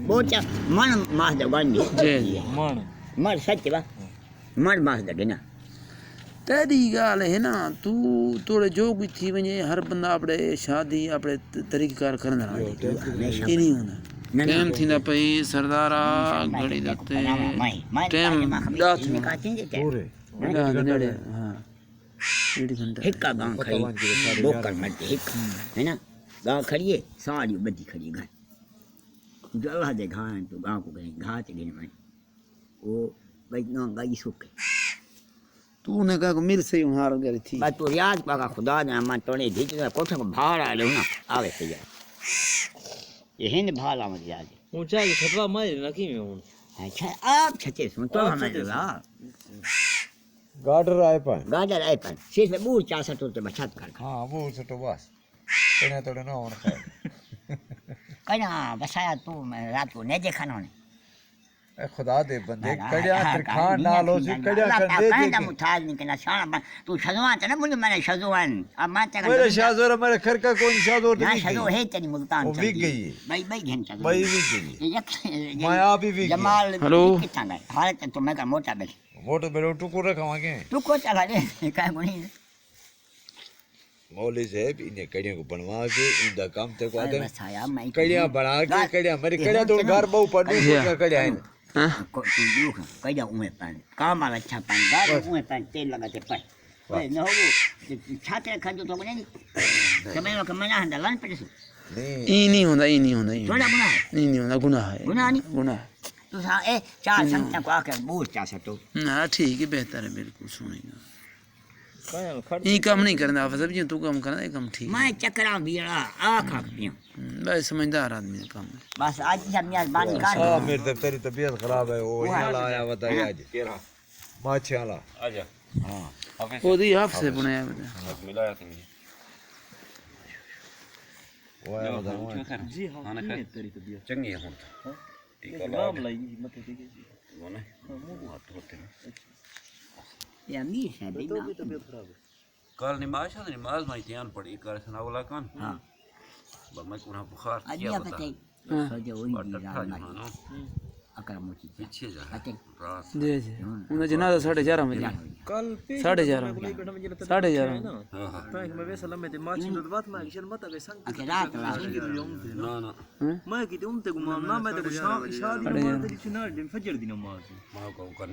बोचा मन mass the बन जी मन सच बा मन मास द ना तेरी गाल है ना तू थोड़े जो कुछ थी वने हर बंदा अपने शादी अपने तरीकेकार करना ये नहीं होना टाइम थींदा पई सरदारा घड़ी दते टाइम दात पूरे नड़े हां 1.5 घंटा हिक्का गांव खड़ी बोकर मरते हिक्का है ना गांव खड़ी है सारी बदी खड़ी गाय जल्ला दे घान तो गांव को गई घाट गई मैं वो भाई ना गाय सुख तूने कहा मिल से हार गई थी बस तू याद पाका खुदा ने मन तोने दी कोठे को भाड़ आ लो ना आवे से यार ये हिंद भाला मत याद ऊंचा की छतवा मारे नकी में हूं अच्छा आप छते सुन तो हमें लगा गाडर आए पाए गाजर आए पर शीश में बूढ़ 64 तो बचत कर हाँ वो से तो बस तने तोड़े ना होना खाए कहना बसाया तू मैं रात को नहीं देखा ना ए खुदा दे बंदे कड़िया खान डालो से कड़िया कर दे कहना मुठाज नहीं कहना शाना तू शजवान था ना मुझे मैंने शजवान अब मैं तक मेरे शाजोर मेरे घर का कौन शाजोर ना शजो है तेरी मुल्तान वो बिक गई भाई भाई घंटा भाई बिक गई मैं आप ही बिक जमाल हेलो कितना गए हालत तो मैं का मोटा बैठ वो तो बेरो टुकु रखवा के तू को चला दे काय कोनी मौली से इन्हें कड़िया को बनवा के इनका काम तक आदे बसाया मैं कड़िया बना के कड़िया मेरी कड़िया तो घर बहु पड़ने को कड़िया है को तू दुख कड़िया उमे पान काम वाला अच्छा पान गार उमे पान तेल लगाते पर ओए न हो छाते खाजो तो नहीं समय में कमना हंदा लन पे से नहीं नहीं होता ये नहीं होता थोड़ा गुनाह है नहीं होता गुनाह है गुनाह नहीं गुनाह तू सा ए चार संगत को आकर बूढ़ चा सतो हाँ ठीक है बेहतर है बिल्कुल सुनेगा ये काम नहीं करना आप सब तू काम करना ये काम ठीक मैं चकरा बीड़ा आखा पियो बस समझदार आदमी का काम है बस आज सब मियां बानी का हां मेरी तो तेरी तबीयत खराब है वो वाला आया बताइए आज तेरा माछे वाला आजा हां वो दी हाफ से बनाया बता मिलाया तुमने वो आया बता जी हां तेरी तबीयत चंगी है हुन ठीक है नाम लाई मत ठीक है वो ना हाथ होते हैं ये अमीर है तो भी तबीयत खराब है कल नमाज है नमाज में ध्यान पड़ी कर सनावला कान हां मैं कुना बुखार आज किया ये बता बताई सजे वही और दी टट्ठा रात जो में है ना अकर मोची पीछे जा अते रात जी जी उन्हें जनाजा 11:30 बजे कल पे 11:30 11:30 हां हां मैं वे सलाम में माची तो बात में किशन मत गए संग अके रात ना ना मैं की तुम ते गुमा ना मैं ते शादी मार ते किशन फजर दिन मार मां को कर